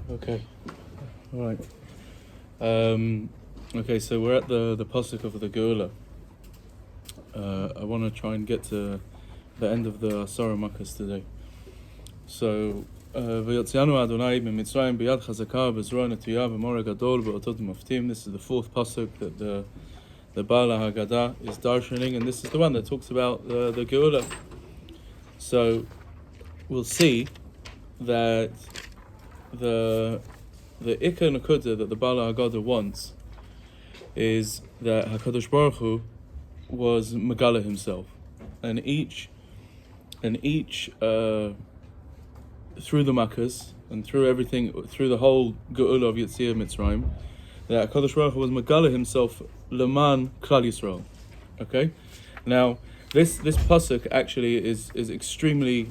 Okay. All right. Okay, so we're at the pasuk of the Geula. I want to try and get to the end of the Asara Makkos today. So, V'yotzianu Adonai b'Mitzrayim b'yad chazaka b'zroa netuya b'mora gadol b'otot maftim. This is the fourth pasuk that the Baal Hagadah is darshaning, and this is the one that talks about the Geula. So, we'll see that the Ikar Nakuda that the Baal Hagadah wants is that HaKadosh Baruch Hu was Megala himself, and each through the Makkos and through everything, through the whole Geula of Yetziat Mitzrayim, that HaKadosh Baruch Hu was Megala himself Leman Klal Yisrael. Okay, now this pasuk actually is extremely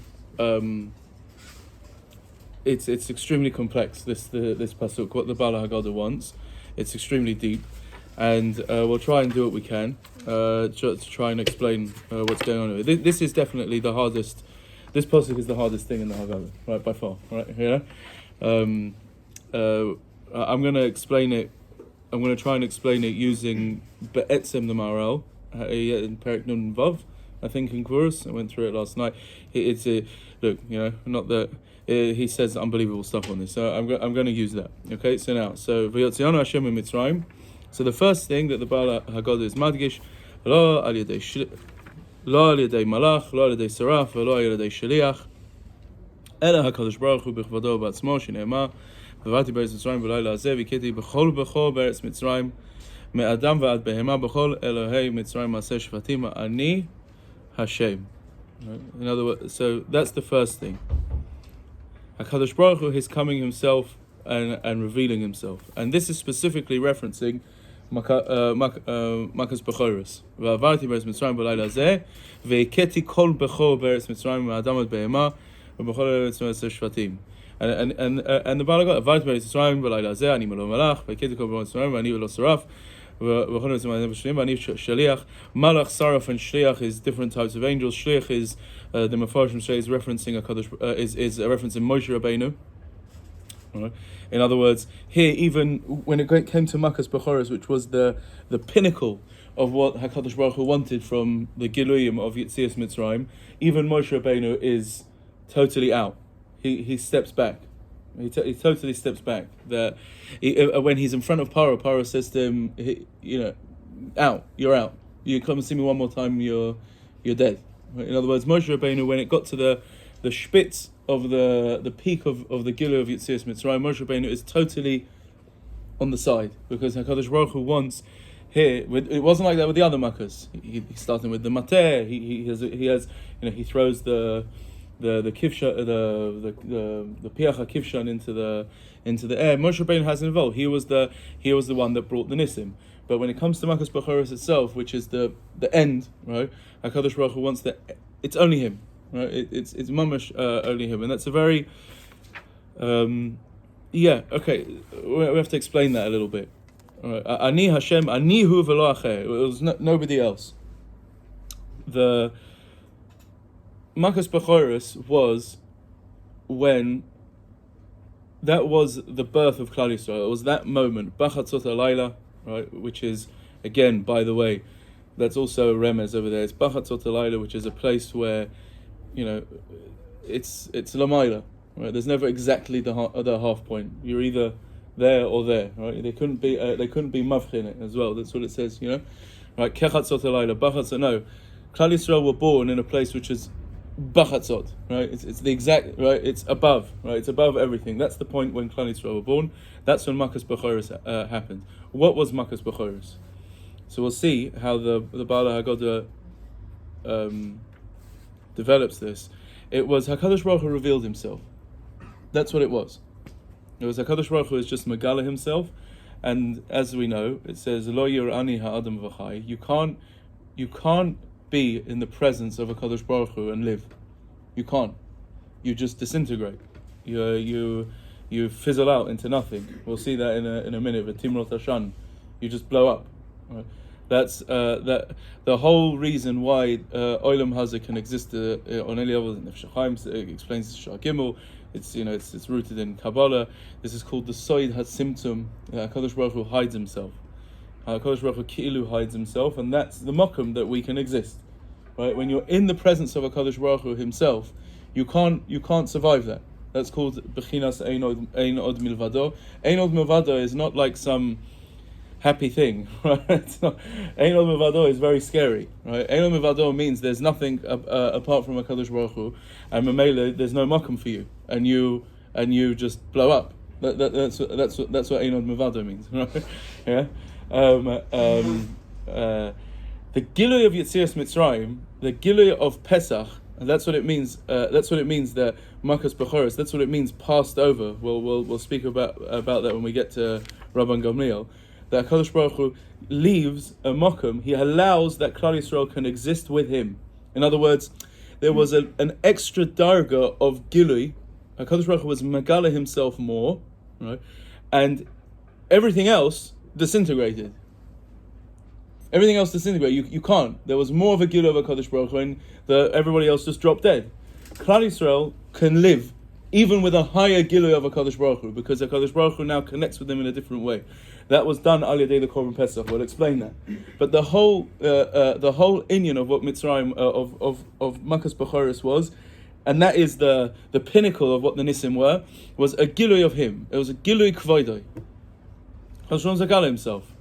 it's extremely complex. This pasuk, what the Baal Hagadah wants, it's extremely deep, and we'll try and do what we can to try and explain what's going on here. This is definitely the hardest. This pasuk is the hardest thing in the Hagadah, right, by far, right? Yeah. I'm going to explain it. I'm going to try and explain it using Be'etzem the Maral in Perek Nun Vav, I think in Kvuros. I went through it last night. It's a look, not that. He says unbelievable stuff on this, so I'm going to use that. Okay, so V'yotzianu Hashem Mitzrayim. So the first thing that the Baal Hagadah is madgish, lo al yedei malach, lo al yedei saraf, lo al yedei shaliach, ela HaKadosh Baruch Hu b'chvado b'atzmo shene'emar v'varti b'eretz Mitzrayim v'layla hazeh v'keti b'chol b'eretz Mitzrayim me'adam v'ad behema b'chol Elohei Mitzrayim ma'aseh shvatim ani Hashem. In other words, so that's the first thing. HaKadosh Baruch Hu is coming himself and revealing himself. And this is specifically referencing Makkos Bechoros. V'avarti b'eretz Mitzrayim b'layla hazeh v'keti kol b'chol b'eretz Mitzrayim me'adam v'ad behema b'chol Elohei Mitzrayim ma'aseh shvatim. And the Baal Hagadah, v'avarti b'eretz Mitzrayim b'layla hazeh ani lo malach v'keti kol b'eretz Mitzrayim v'ani lo saraf. Malach, Saraf, and Shliach is different types of angels. Shliach is the Mefarshim say is referencing is referencing Moshe Rabbeinu. Right. In other words, here even when it came to Makkos Bechoros, which was the pinnacle of what HaKadosh Baruch Hu wanted from the Giluyim of Yetzias Mitzrayim, even Moshe Rabbeinu is totally out. He steps back. He totally steps back. That when he's in front of Paro says to him, out, you're out. You come and see me one more time, you're dead. Right? In other words, Moshe Rabbeinu, when it got to the spitz of the peak of the Gilu of Yetzias Mitzrayim, Moshe Rabbeinu is totally on the side, because HaKadosh Baruch Hu wants here. It wasn't like that with the other Makkos. He's starting with the Mateh. He throws the kivsha, the piach kivshan into the air. Moshe Rabbeinu hasn't involved. He was the one that brought the nisim. But when it comes to Makkos Bechoros itself, which is the end, right? HaKadosh Baruch Hu wants that. It's only him, right? It's mamash only him, and that's a very okay. We have to explain that a little bit. All right. Ani Hashem, ani hu v'lo acher. It was nobody else. The Makkos Bechoros was when that was the birth of Klal Yisrael. It was that moment, Bachatzot Halayla, right? Which is, again, by the way, that's also a remez over there. It's Bachatzot Halayla, which is a place where, it's Lamayla, right? There's never exactly the other half point. You're either there or there, right? They couldn't be mavchin it as well. That's what it says, right? Kechatzot Halayla, Bachatzot. No, Klal Yisrael were born in a place which is Bachatzot, right? It's the exact, right? It's above, right? It's above everything. That's the point when Klal Yisrael were born. That's when Makkos Bechoros happened. What was Makkos Bechoros? So we'll see how the Baal Hagadah develops this. It was HaKadosh Baruch Hu revealed himself. That's what it was. It was HaKadosh Baruch Hu is just Megala himself, and as we know, it says Lo Yir'ani Ha'adam V'chai. You can't be in the presence of HaKadosh Baruch Hu and live. You can't. You just disintegrate. You fizzle out into nothing. We'll see that in a minute. V'timrot Hashan. You just blow up. Right? That's that the whole reason why Olam Hazeh can exist on any level. Nefesh HaChaim explains this Shah Gimel. it's rooted in Kabbalah. This is called the Soid HaSimtzum. HaKadosh Baruch Hu hides himself. HaKadosh Baruch Hu Ki'ilu hides himself, and that's the makom that we can exist. Right? When you're in the presence of HaKadosh Baruch Hu himself, you can't survive that. That's called Bechinas Ein Od Milvado. Ein Od Milvado is not like some happy thing, right? It's not. Ein Od Milvado is very scary, right? Ein Od Milvado means there's nothing apart from HaKadosh Baruch Hu, and Mamela, there's no makom for you, and you just blow up. That's what Ein Od Milvado means, right? Yeah. The Gilui of Yetzias Mitzrayim, the Gilui of Pesach, and that's what it means. That's what it means that Makas Bechoros. That's what it means passed over. We'll speak about that when we get to Rabban Gamliel. That Hakadosh Baruch Hu leaves a makom. He allows that Klal Yisrael can exist with him. In other words, there was an extra darga of Gilui. Hakadosh Baruch Hu was Megala himself more, right, and everything else disintegrated. Everything else disintegrated. You can't. There was more of a Gilui of HaKadosh Baruch Hu, and everybody else just dropped dead. Klal Yisrael can live even with a higher Gilui of HaKadosh Baruch Hu, because HaKadosh Baruch Hu now connects with them in a different way. That was done al yedei the Korban Pesach. We'll explain that. But the whole inyan of what Mitzrayim of Makas Bechoros was, and that is the pinnacle of what the Nisim were, was a Gilui of him. It was a Gilui Kvoidoi. Hashem Zagala himself.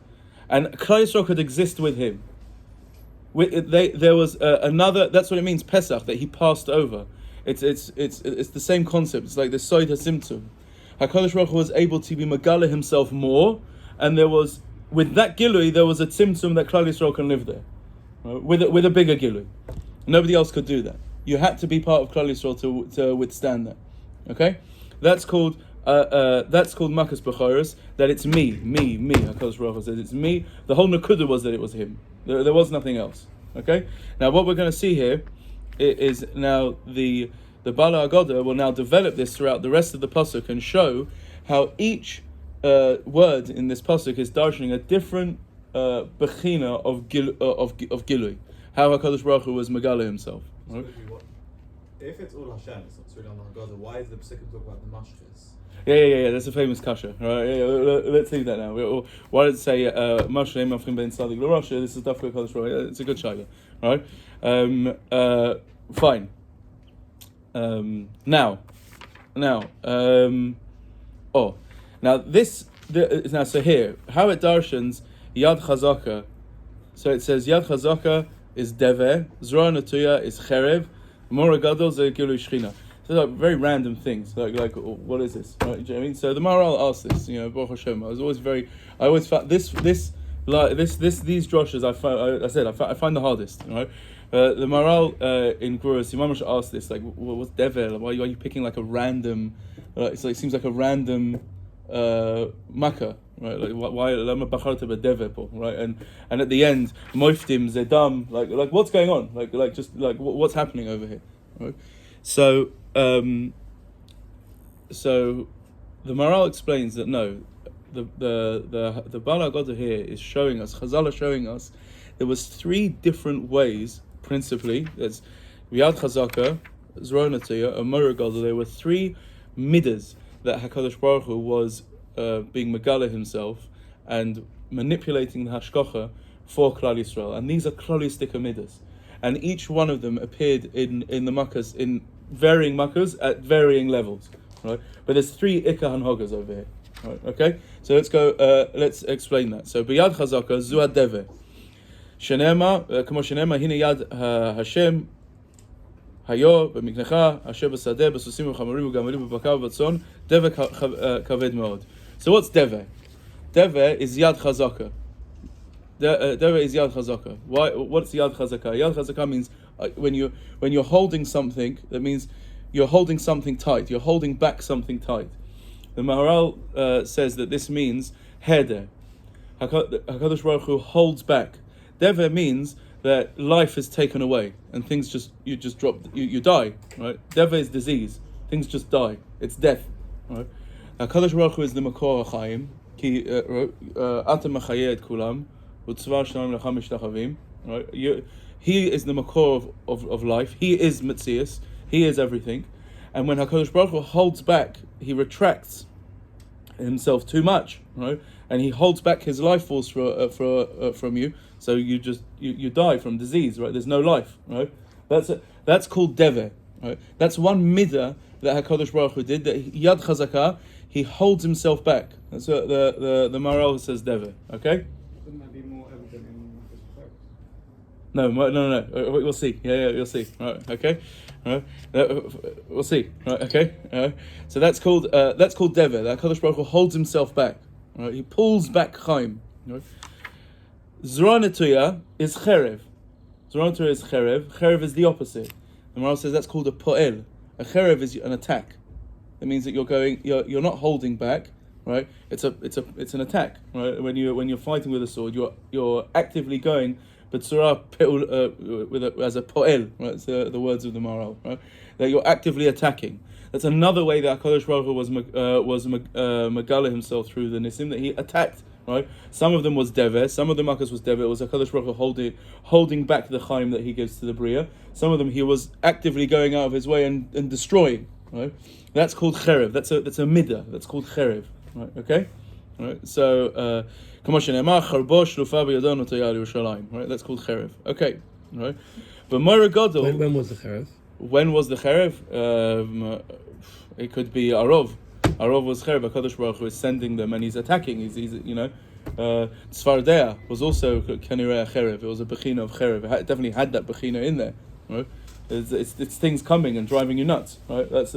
And Klal Yisrael could exist with him. There was another. That's what it means, Pesach, that he passed over. It's the same concept. It's like the Soid HaSimtzum. Hakadosh Baruch Hu was able to be Megala himself more, and there was, with that Gilui, there was a Tzimtzum that Klal Yisrael can live there, right? with a bigger Gilui. Nobody else could do that. You had to be part of Klal Yisrael to withstand that. Okay, that's called Makas Bechoros. That it's me. Hakadosh Baruch Hu said it's me. The whole Nakuda was that it was him. There was nothing else. Okay. Now what we're going to see here is now the Bala Hagadah will now develop this throughout the rest of the pasuk and show how each word in this pasuk is darshaning a different bechina of Gilui. How Hakadosh Baruch Hu was Megala himself. Right? If it's all Hashem, it's not really on Hagadah, why is the pasuk talk about the mashkas? Yeah. That's a famous kasha. Right? Yeah, let's leave that now. Why did it say Moshe Mafrim Ben Sadik LaRosha? This is Dafka Hakadosh Baruch Hu. It's a good shayla, right? Fine. Now, so here, how it darshans Yad Chazaka. So it says Yad Chazaka is Deve, Zroa Natuya is Cherev, Mora Gadol ze Gilui Shechina. So like very random things, like what is this? Right? Do you know what I mean? So the Maharal asked this, Baruch Hashem. I always found these droshes. I find the hardest, right? The Maharal in Gurus, he mamash asked this, like, what's Dever? Why are you picking like a random? It seems like a random makkah, right? Like why lama bacharta b'dever, right? And at the end, moiftim zedam, like what's going on? Like what's happening over here, right? So the Maharal explains that no, the Bala Hagadah here is showing us, Chazal are showing us, there was three different ways, principally, that's Riyad Chazaka, Zroa Natuya, and Mora Gadol. There were three midas that HaKadosh Baruch Hu was being Megala himself and manipulating the Hashgacha for Klal Yisrael. And these are Klalistika midas. And each one of them appeared in the Makkahs, in varying Makkahs at varying levels. Right? But there's three Ikka Hanhogas over here. Right, okay? So let's go, let's explain that. So, B'yad Chazaka, Zu Deve. Shenema, Kamo Shenema, Hine Yad Hashem, Hayo, B'miknecha, Asher B'sadeh, B'susim, B'chamarim, B'gamarim, B'bakav, B'tzon, Deve Kaved Meod. So what's Deve? Deve is Yad Chazaka. Deve is Yad Chazaka. What's Yad Chazaka? Yad Chazaka means when you're holding something, that means you're holding something tight. You're holding back something tight. The Maharal says that this means Hagadah. Hakadosh Baruch Hu holds back. Deve means that life is taken away and things you die. Right? Deve is disease. Things just die. It's death. Right? Hakadosh Baruch Hu is the Makor HaChaim. Ki Ata Machayeh et Kulam u'tzvar Shalom Lecha Mishtachavim. Right? He is the Makor of life. He is Metzias. He is everything. And when Hakadosh Baruch Hu holds back, he retracts himself too much, right? And he holds back his life force from you, so you die from disease, right? There's no life, right? That's called dever, right? That's one midah that Hakadosh Baruch Hu did. That Yad Chazakah, he holds himself back. That's what the Maharal says dever. Okay. Wouldn't that be more evident in Marcus Bukhari? No. We'll see. Yeah, you'll see. Right. Okay. Right. We'll see. Right. Okay. So that's called dever. That Hakadosh Baruch Hu holds himself back. Right. He pulls back Chaim. Right. Zra Netuya is cherev. Zra Netuya is cherev. Cherev is the opposite. The Maharal says that's called a poel. A cherev is an attack. That means that you're not holding back, right? It's an attack, right? When you're fighting with a sword, you're actively going, but surah as a poel, right? It's the words of the Maharal, right? That you're actively attacking. That's another way that HaKadosh Baruch Hu was Megala himself through the Nisim, that he attacked, right? Some of them was Dever, some of the Makkos was Dever. It was HaKadosh Baruch Hu holding back the Chaim that he gives to the Bria. Some of them he was actively going out of his way and destroying, right? That's called Cherev. That's a midah. That's called Cherev, right? Okay? Right? So, right? That's called Cherev. Okay, right? But Moira Gadol. When was the Cherev? When was the Cherev? It could be Arov. Arov was Cherev. HaKadosh Baruch Hu is sending them and he's attacking. He's Tzfardea was also Kanirei Cherev. It was a Bechina of Cherev. It definitely had that Bechina in there, right? It's things coming and driving you nuts, right? That's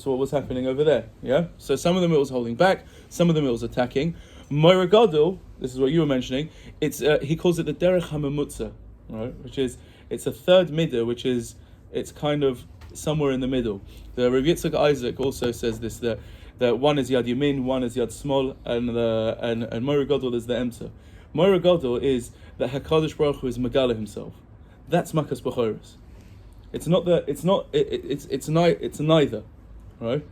what was happening over there, yeah? So some of them it was holding back, some of them it was attacking. Moira Gadol, this is what you were mentioning, he calls it the Derech HaMemutza, right? Which is, it's a third midah, which is, it's kind of somewhere in the middle. The Rav Yitzchak Isaac also says this, that one is Yad Yamin, one is Yad Smol, and Moira Gadol is the Emtza. Moira Gadol is that HaKadosh Baruch Hu is Megala himself. That's Makas B'choros. It's neither, right?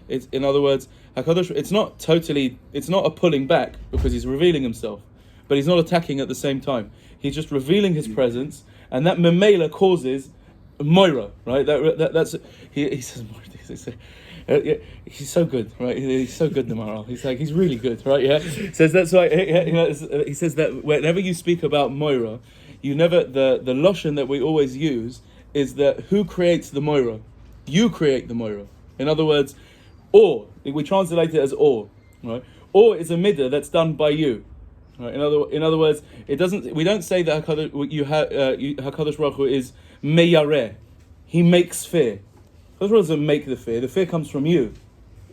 It's, in other words, HaKadosh, it's not a pulling back because he's revealing himself, but he's not attacking at the same time. He's just revealing his presence, and that memela causes Moira, right? He says Moira. He's so good, right? He's so good, the Maharal. He's really good, right? Yeah. Says that's why he says that whenever you speak about Moira, you never the lashon that we always use is that who creates the Moira? You create the Moira. In other words, or we translate it as or, right? Or is a midah that's done by you. Right? In other words, it doesn't. We don't say that Hakadosh Baruch Hu is meyareh. He makes fear. Hakadosh Baruch Hu doesn't make the fear. The fear comes from you.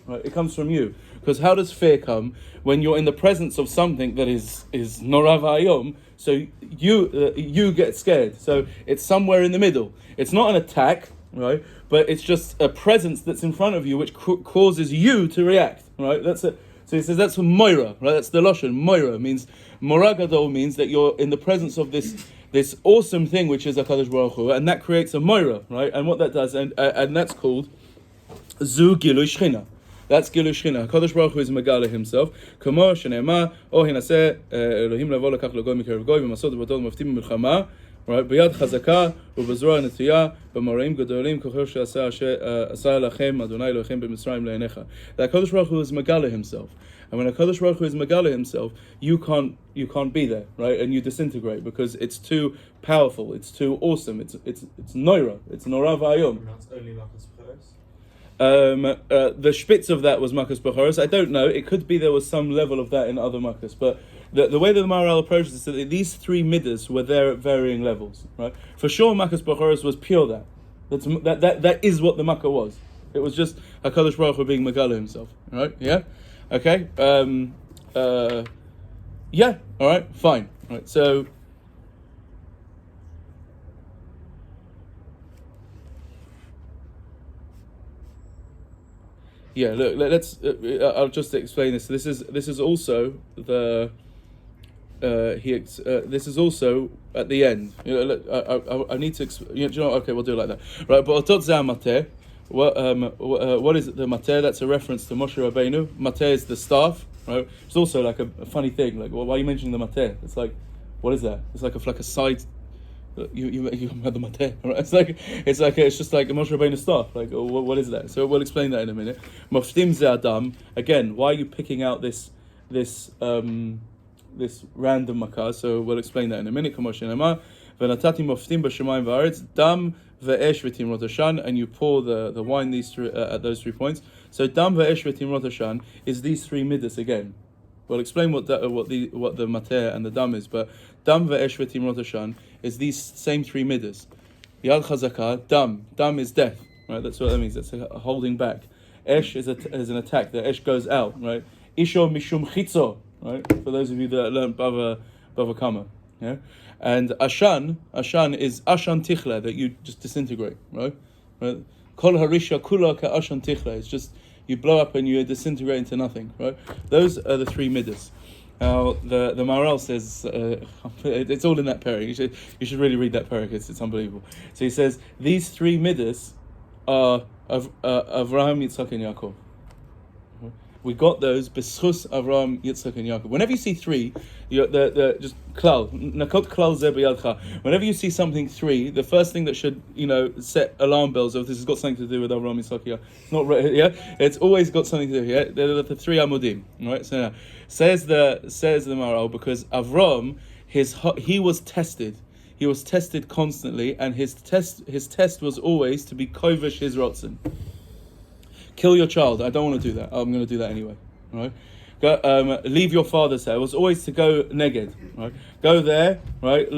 Right? It comes from you. Because how does fear come? When you're in the presence of something that is norav hayom, so you get scared. So it's somewhere in the middle. It's not an attack, right? But it's just a presence that's in front of you which causes you to react, right? That's it. So he says that's Moira, right? That's the lashon. Moira means Moragadol means that you're in the presence of this awesome thing which is HaKadosh Baruch Hu, and that creates a Moira, right? And what that does, and that's called Zu Gilui Shchina. That's Gilui Shchina. HaKadosh Baruch Hu is Megala himself. Kamo Shenema O Hinaseh Elohim Lavo Lekach Logoy Mikerev Goy V'Masod V'Badol Maftim Milchama. Right, b'yad chazaka u'b'zroa netuya b'moraim gedolim kocher she'asa lachem Adonai Elohim b'Mitzrayim le'enecha. That HaKadosh Baruch Hu is Megala himself, and when HaKadosh Baruch Hu is Megala himself, you can't be there, right? And you disintegrate because it's too powerful, it's too awesome, it's noira, it's norav hayom. That's only Marcus B'choros? The spitz of that was Makkos B'choros. I don't know. It could be there was some level of that in other Makkos, but the way that the Maharal approaches is that these three midas were there at varying levels, right? For sure, Makkos B'choros was pure that. That is what the Makkah was. It was just HaKadosh Baruch Hu being Megala himself, right? Yeah, okay. Yeah, all right, fine. All right, so. Yeah, look. Let's. I'll just explain this. This is also the. This is also at the end. I need to. Okay, we'll do it like that. Right, but otot zeh mateh. What is it? The mateh? That's a reference to Moshe Rabbeinu. Mateh is the staff. Right. It's also like a funny thing. Like, why are you mentioning the mateh? It's like, what is that? It's like a side You had the mateh, right? It's just like a Moshe Rabbeinu staff. Like, what is that? So we'll explain that in a minute. Moftim ze adam. Again, why are you picking out this random makah? So we'll explain that in a minute. V'natati moftim b'shamayim v'aretz dam ve'esh v'timrot hashan, and you pour the wine at those 3 points. So dam ve'esh v'timrot hashan is these 3 midas again. We'll explain what the mateh and the dam is, but dam ve'esh v'timrot hashan is these same 3 midas. Yad chazakah, dam is death, right? That's what that means. That's a holding back. Esh is an attack. The esh goes out, right? Isho mishum chitzo, right? For those of you that learned Bava Kama, yeah. And ashan is ashan tichla, that you just disintegrate, right? Kol harisha kula ka ashan tichla. It's just you blow up and you disintegrate into nothing, right? Those are the 3 midas. Now the Maharal says it's all in that parak. You should really read that parak. It's unbelievable. So he says these 3 midas are of Avraham, Yitzchak, and Yaakov. We got those b'schus Avraham, Yitzchak, and Yaakov. Whenever you see 3, the just klal nakot klal ze b'yadcha. Whenever you see something 3, the first thing that should set alarm bells of this has got something to do with Avraham, Yitzchak, Yaakov. It's not right, yeah. It's always got something to do. Yeah, the 3 amudim. Right. So now says the Maharal, because Avraham, he was tested. He was tested constantly, and his test was always to be kovish his rotzen. Kill your child. I don't want to do that. I'm going to do that anyway. Right? Go, leave your father's house. It was always to go neged. Right? Go there. Right?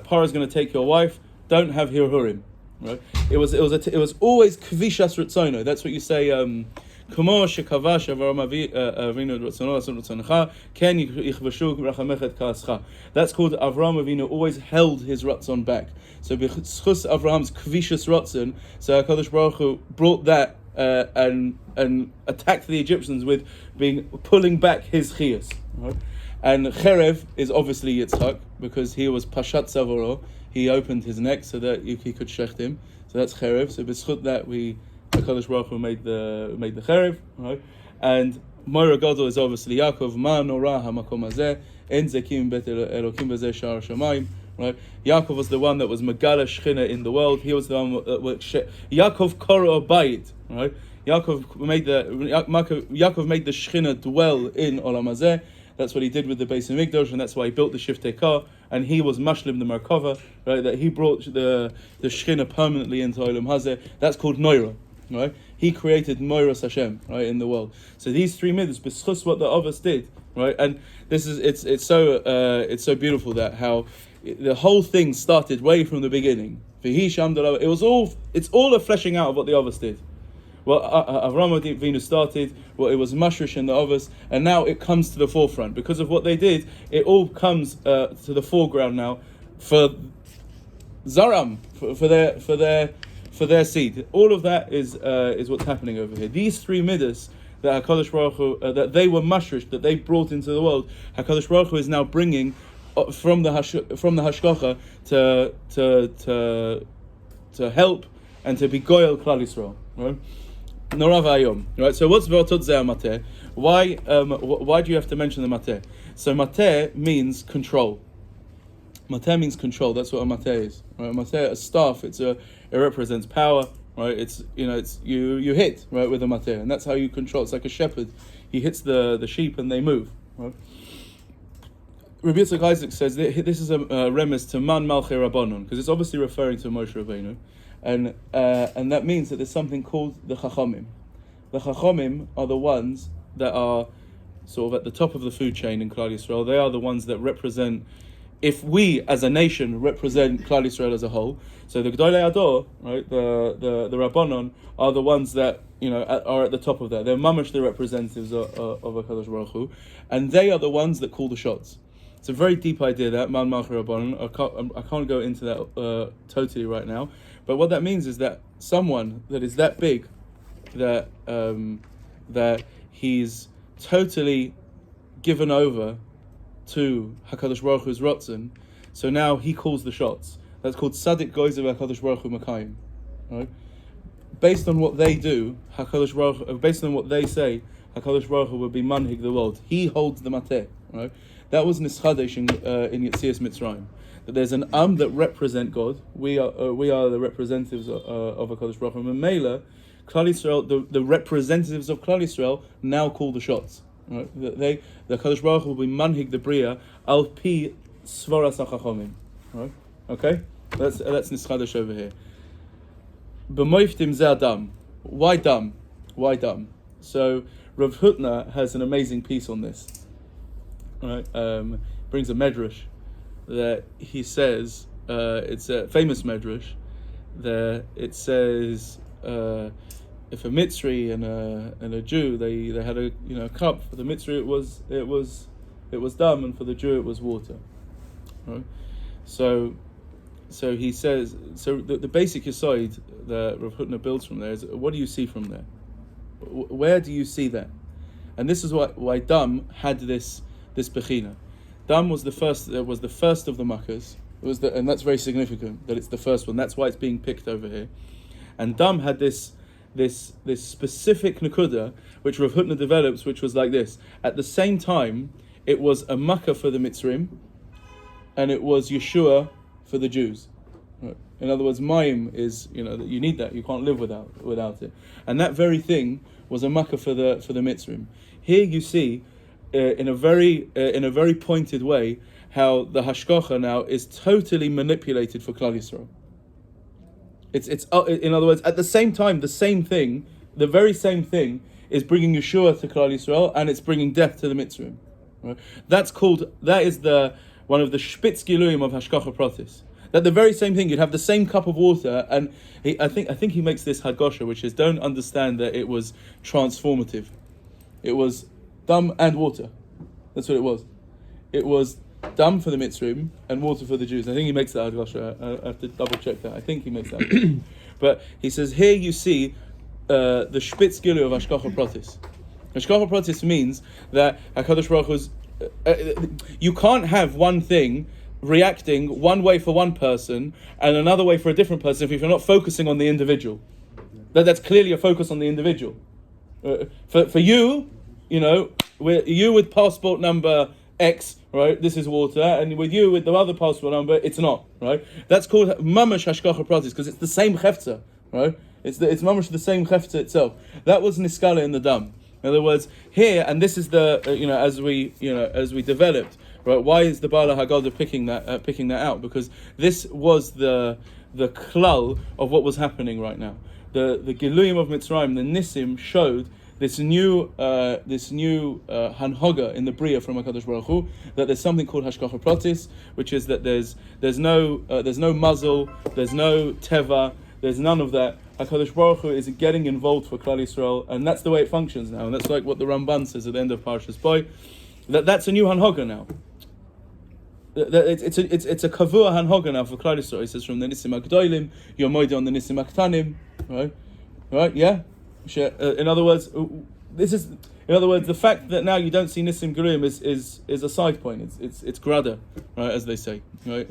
Para's going to take your wife. Don't have hirhurim. Right? It was always kvishas ritzono. That's what you say. Kamo shekavash Avraham Avinu ritzono asun ritzonecha ken yichvashu rachamechet kaascha. That's called Avraham Avinu always held his ratzon back. So b'chus Avraham's kvishas ratzon. So HaKadosh Baruch Hu brought that. And attacked the Egyptians with pulling back his chiyas. Right? And Cherev is obviously Yitzchak, because he was Pashat Savoro. He opened his neck so that he could shecht him. So that's Cherev. So b'schut that HaKadosh Baruch Hu made the Cherev. Right? And Moira Gadol is obviously Yaakov. Ma norah hamakom hazeh en zekim bet elokim v'zeh shar shamayim. Right? Yaakov was the one that was Megala Shechina in the world. He was the one Yaakov Koro Bayit. Right? Yaakov made the Shechina dwell in Olam Hazeh. That's what he did with the Beis Hamikdash, and that's why he built the Shiftei Kar. And he was Mashlim the Merkava, right? That he brought the Shechina permanently into Olam Hazeh. That's called Noira. Right? He created Moiras Hashem, right, in the world. So these 3 midas, b'schus what the Avos did, right? And this is it's so beautiful that how the whole thing started way from the beginning. It's all a fleshing out of what the Avos did. Well, Avraham Avinu started. Well, it was mashrish in the Avos, and now it comes to the forefront because of what they did. It all comes to the foreground now for Zaram, for their seed. All of that is what's happening over here. These 3 midas that HaKadosh Baruch Hu, that they were mashrish, that they brought into the world, HaKadosh Baruch Hu is now bringing from the hashgacha to help and to be goyal Klal Yisrael. Right? Norav Ayom. Right. So what's v'otod zeh mateh? Why do you have to mention the mateh? So mateh means control. Mateh means control. That's what a mateh is. Right? Mateh, a staff. It represents power. Right. It's you hit right with a mateh, and that's how you control. It's like a shepherd. He hits the sheep and they move. Right. Rabbi Yitzchak Isaac says that this is a remez to Man Malchei Rabbanon, because it's obviously referring to Moshe Rabbeinu, and that means that there's something called the Chachamim. The Chachamim are the ones that are sort of at the top of the food chain in Klal Yisrael. They are the ones that represent, if we as a nation represent Klal Yisrael as a whole. So the Gdolei Ador, right, the Rabbanon are the ones that are at the top of that. They're mamash the representatives of HaKadosh Baruch Hu, and they are the ones that call the shots. It's a very deep idea, that Man Malchei Rabbanon. I can't go into that totally right now, but what that means is that someone that is that big, that he's totally given over to HaKadosh Baruch Hu's Ratzon, so now he calls the shots. That's called Sadik Goizev HaKadosh Baruch Hu Makayim. Right? Based on what they do, based on what they say, HaKadosh Baruch Hu will be manhig the world. He holds the mateh. Right? That was nischadesh in Yetzias Mitzrayim. That there's an that represent God. We are the representatives of HaKadosh Baruch Hu. And Mela, Klal Yisrael, the representatives of Klal Yisrael now call the shots. Right? The HaKadosh Baruch Hu will be manhig the bria al pi svaras hachachomim. Right? Okay, that's nischadesh over here. B'moiftim ze adam. Why dumb? Why dumb? So Rav Hutner has an amazing piece on this. Right, brings a medrash that he says it's a famous medrash that it says if a Mitzri and a Jew they had a cup. For the Mitzri it was dam, and for the Jew it was water. Right, so he says the basic aside that Rav Hutner builds from there is, what do you see from there? Where do you see that? And this is why dam had this bechina. Dam was the first of the makkahs. And that's very significant that it's the first one. That's why it's being picked over here. And dam had this specific nekuda which Rav Hutner develops, which was like this. At the same time, it was a makkah for the Mitzrim, and it was Yeshua for the Jews. Right. In other words, mayim is that you need that. You can't live without it. And that very thing was a makkah for the Mitzrim. Here you see, in a very pointed way, how the hashgacha now is totally manipulated for Klal Yisrael. It's in other words, at the same time, the very same thing is bringing Yeshua to Klal Yisrael, and it's bringing death to the Mitzrim. Right? That is one of the spitz giluim of hashgacha pratis. That the very same thing, you'd have the same cup of water, and I think he makes this hadgosha, which is, don't understand that it was transformative. It was dam and water. That's what it was. It was dam for the Mitzrim and water for the Jews. I think he makes that hadgosha. I have to double check that. I think he makes that. But he says, here you see the spitz gilu of hashgacha pratis. Hashgacha pratis means that HaKadosh Baruch Hu's you can't have one thing reacting one way for one person and another way for a different person if you're not focusing on the individual. That's clearly a focus on the individual. For you, you with passport number X, right? This is water, and with you with the other passport number, it's not, right? That's called mamash hashgacha pratis because it's the same chefza, right? It's mamash the same chefza itself. That was niskala in the dam. In other words, here, and this is the as we developed. Right? Why is the Baal Hagadah picking that out? Because this was the klal of what was happening right now. The Giluyim of Mitzrayim, the Nisim, showed this new hanhoga in the bria from HaKadosh Baruch Hu, that there's something called hashgacha pratis, which is that there's no muzzle, there's no teva, there's none of that. HaKadosh Baruch Hu is getting involved for Klal Yisrael, and that's the way it functions now. And that's like what the Ramban says at the end of Parshas Boy. That's a new hanhoga now. It's a kavua hanhoga now for Klal Yisrael. He says from the Nisim Agdolim, you're moide on the Nisim Aktanim, right? Yeah. In other words, the fact that now you don't see Nisim Gerim is a side point. It's grada, right, as they say, right?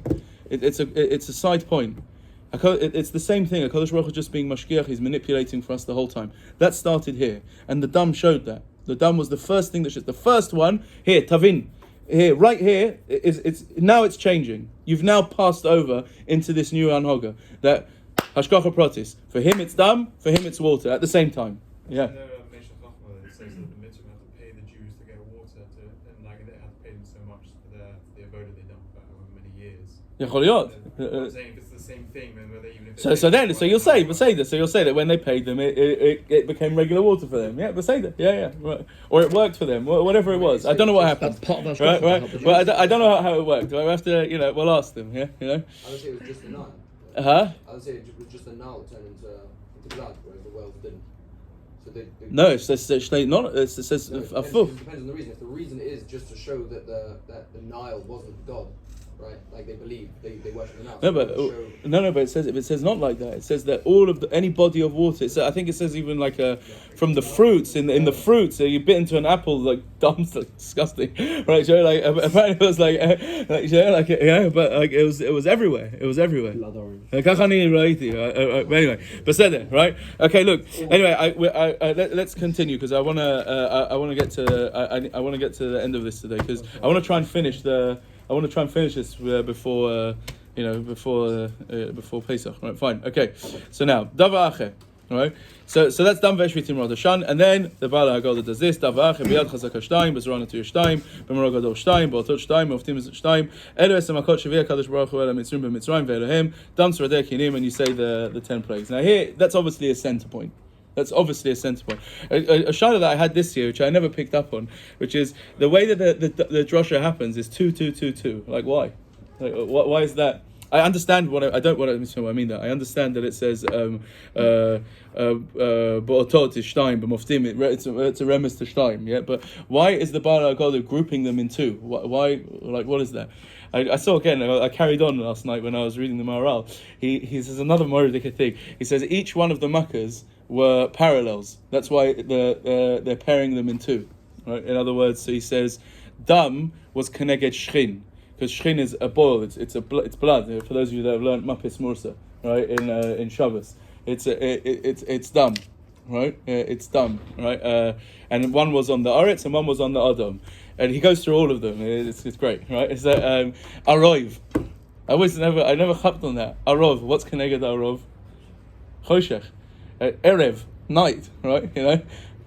It's a side point. It's the same thing. HaKadosh Baruch Hu just being mashgiach, he's manipulating for us the whole time. That started here, and the dam showed that. The dam was the first thing the first one here. Tavin. Here, right here, it's changing. You've now passed over into this new anhoga. That hashgacha pratis. For him it's dam, for him it's water at the same time. Yeah. It says that the mitzvah have to pay the Jews to get water and they have to pay them so much for the avodah they've done for however many years. I'm saying if it's the same thing, then whether even if so you'll say that when they paid them, it became regular water for them. Yeah, but say that. Yeah, right. Or it worked for them. Whatever it was. I don't know what happened. That's part of right. But I don't know how it worked. I have to, we'll ask them. Yeah, I would say it was just a Nile. I would say it was just a Nile turned into blood, whereas the wells didn't. So they no, it says not. It says no, a full. It depends on the reason. If the reason is just to show that the Nile wasn't God, right? Like they believe, they worship the now. No, but it says not like that. It says that all of any body of water. I think it says even like from the fruits in the fruits. So you bit into an apple, like dumb, like, disgusting, right? So like apparently it was like but like it was everywhere. It was everywhere. Blood orange. But anyway, but said it right. Okay, look. Anyway, let's continue because I want to get to I want to get to the end of this today because I want to try and finish this before Pesach. Right, fine. Okay. So now davar acher. Right. So that's dam veshvitim radashan, and then the Baal Hagadah does this. Davar acher biyad chazaka shtayim bezrana tu shtayim b'morah gadol shtayim b'otot shtayim moftim shtayim elu esem hakot shevia kadosh baruch hu el mitzrim b'mitzrayim ve'elohim dam tzradei kinim, and you say the 10 plagues. Now here, that's obviously a center point. That's obviously a center point. A shayla that I had this year, which I never picked up on, which is the way that the drosha happens is 2, 2, 2, 2. Like why? Like why is that? I understand what I mean that. I understand that it says ba'otot is shtayim, b'moftim it's a remes to shtayim. Yeah, but why is the Baal Hagadah grouping them in 2? Why? Like what is that? I saw again. I carried on last night when I was reading the Maharal. He says another Moradika thing. He says each one of the makkahs were parallels. That's why they're pairing them in 2. Right? In other words, so he says dam was keneged shchin, because shchin is a boil. It's blood. For those of you that have learned Mapis Mursa, right, in Shabbos, it's dam, right? It's dam, right? And one was on the Aretz and one was on the Adam, and he goes through all of them. It's great, right? It's Arov. I never chapped on that. Arov. What's keneged Arov? Choshech. Erev, night, right? You know,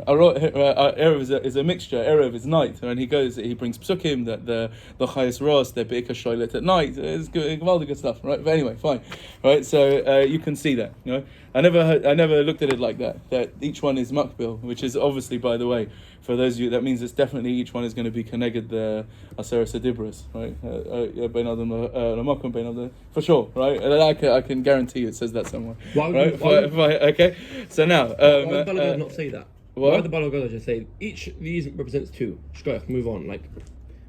Erev is a mixture. Erev is night, and he brings psukim that the chayes ros, the beika shoylet at night. It's good, good stuff, right? But anyway, fine, right? So you can see that. You know, I never looked at it like that. That each one is makbil, which is obviously, by the way, for those of you, that means it's definitely each one is going to be connected the Aseres Adibras, right? For sure, right? And I can guarantee you it says that somewhere. Right? Okay. So now, why would the Baal Hagadah not say that? What? Why would the Baal Hagadah just say each of these represents 2? Shkoyach, move on. Like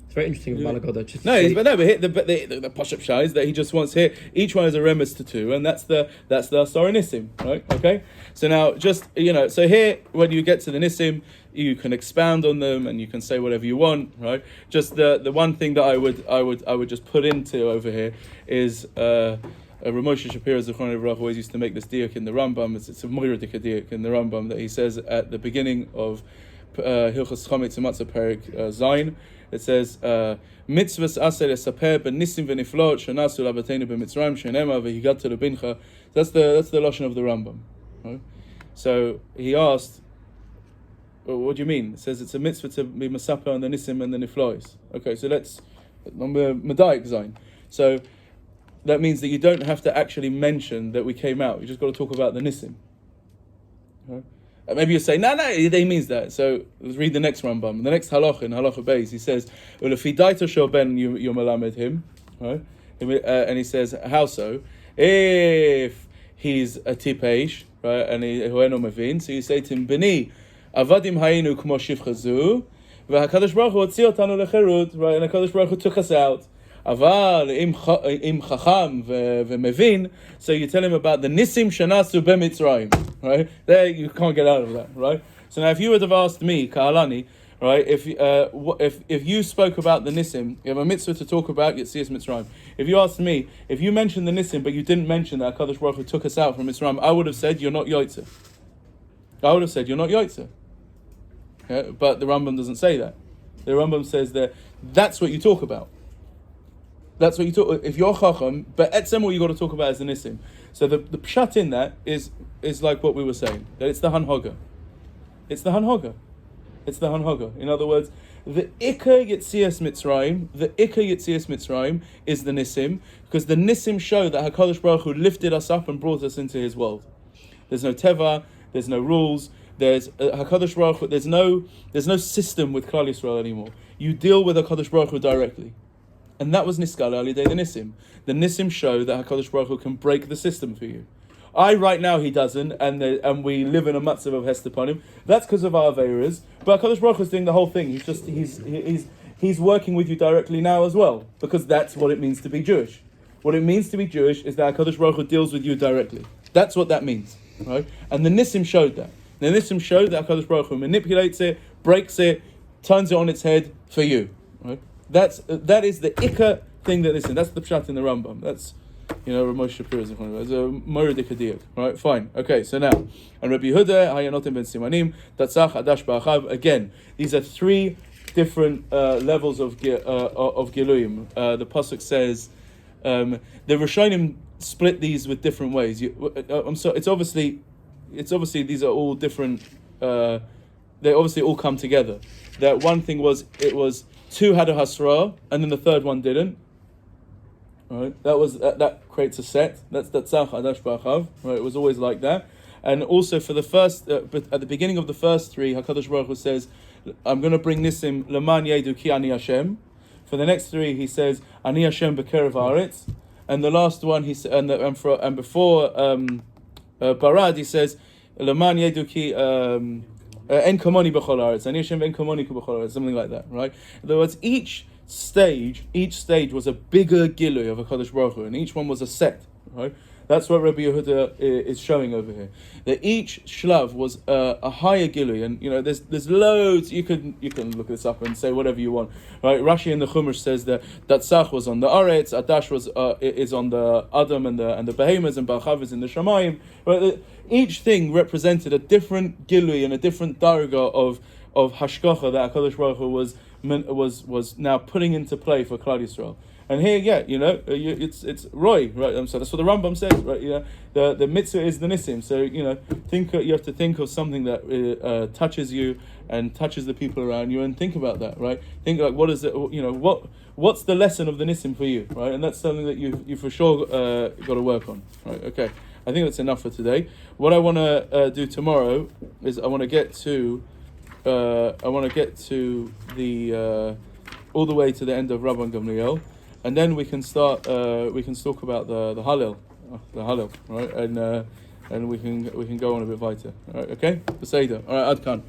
it's very interesting. The Baal Hagadah just the push-up shah is that he just wants here. Each one is a remes to 2, and that's the Asar Nissim, right? Okay. So now, just so here when you get to the Nissim, you can expound on them and you can say whatever you want, right? Just the one thing that I would just put into over here is Ramosha Shapiro Zechron Levrach always used to make this diak in the Rambam. It's a moiridik diak in the Rambam that he says at the beginning of Hilchos Chametz Matzah Perik Zayin. It says mitzvahs aser esaper b'nisim v'niflot shenasu labateinu b'mitzrayim shenema v'higata lebincha. That's the lashon of the Rambam, right? So he asked, well, what do you mean? It says it's a mitzvah to be masaper on the nisim and the niflois. Okay, so let's medayik zayin. So that means that you don't have to actually mention that we came out. You just got to talk about the nisim. Right? Maybe you say, no, he means that. So let's read the next Rambam. The next halacha, in halacha beis, he says, well, if he daito shel ben, you melamed him, right? And he says, how so? If he's a tipeish, right, and he hueno mevin, so you say to him, beni, avadim hayinu k'mo shivchazu, v'hakadosh baruch hu hotzi otanu lecherut, right, and hakadosh baruch hu took us out. Aval im chacham v'mevin, so you tell him about the nisim shanasu b'mitzrayim, right? There you can't get out of that, right? So now if you would have asked me, Ka'alani, right, if you spoke about the nisim, you have a mitzvah to talk about Yetzias Mitzrayim. If you asked me, if you mentioned the nisim but you didn't mention that HaKadosh Baruch Hu took us out from Mitzrayim, I would have said you're not Yotzer. I would have said you're not Yotzer. Yeah, but the Rambam doesn't say that. The Rambam says that that's what you talk about. That's what you talk. If you're chacham, but etzem, what you got to talk about is the nisim. So the pshat in that is like what we were saying, that it's the hanhoga. It's the hanhoga. In other words, the ikar Yetzias Mitzrayim is the nisim, because the nisim show that Hakadosh Baruch Hu lifted us up and brought us into His world. There's no teva. There's no rules. There's Hakadosh Baruch Hu. There's no system with Klal Yisrael anymore. You deal with Hakadosh Baruch Hu directly. And that was Niskala Ali Day the Nisim. The Nisim show that HaKadosh Baruch Hu can break the system for you. Right now he doesn't, and we live in a matzav of Hester upon him. That's because of our Averas. But HaKadosh Baruch Hu is doing the whole thing. He's he's working with you directly now as well, because that's what it means to be Jewish. What it means to be Jewish is that HaKadosh Baruch Hu deals with you directly. That's what that means, right? And the Nissim showed that. The Nissim showed that HaKadosh Baruch Hu manipulates it, breaks it, turns it on its head for you, right? That is the Ikka thing that Nissim. That's the Pshat in the Rambam. That's, Rav Moshe Shapiro is in front of it. It's a Morid Ikadiyat. Right, fine. Okay, so now, and Rabbi Yehuda, Hayanotim ben Simanim, Tatzach, Adash Ba'achav. Again, these are three different levels of Giluyim. The pasuk says the Rishonim split these with different ways. It's obviously these are all different. They obviously all come together. That one thing was it was two had a hasra, and then the third one didn't. Right, that creates a set. That's Tzach Adash Ba'achav. Right, it was always like that. And also for the first, but at the beginning of the first three, Hakadosh Baruch Hu says, "I'm going to bring Nisim Leman Yedu Ki Ani Hashem." For the next three, he says, "Ani Hashem B'Kerev Haaretz," and the last one he said, and before Barad he says, "Leman Yedu Ki En Kamoni B'Chol Haaretz," Ani Hashem En Kamoni B'Chol Haaretz, something like that. Right. In other words, each stage was a bigger gilui of HaKadosh Baruch Hu, and each one was a set, right? That's what Rabbi Yehuda is showing over here. That each shlav was a higher gilui, and there's loads. You can look this up and say whatever you want, right? Rashi in the Chumash says that Tzach was on the Aretz, Adash is on the Adam and the Behemoths, and Ba'achav is in the Shamayim. Right? Each thing represented a different gilui and a different darga of hashgacha that HaKadosh Baruch Hu was now putting into play for Klal Yisrael. And here, it's Roy, right? So that's what the Rambam says, right? The mitzvah is the Nissim. So you have to think of something that touches you and touches the people around you, and think about that, right? Think like, what is it? What's the lesson of the Nissim for you, right? And that's something that you for sure got to work on, right? Okay, I think that's enough for today. What I want to do tomorrow is I want to get to the all the way to the end of Rabban Gamliel, and then we can start. We can talk about the Hallel, right? And we can go on a bit weiter. All right, okay? Beseder. All right, Adkan.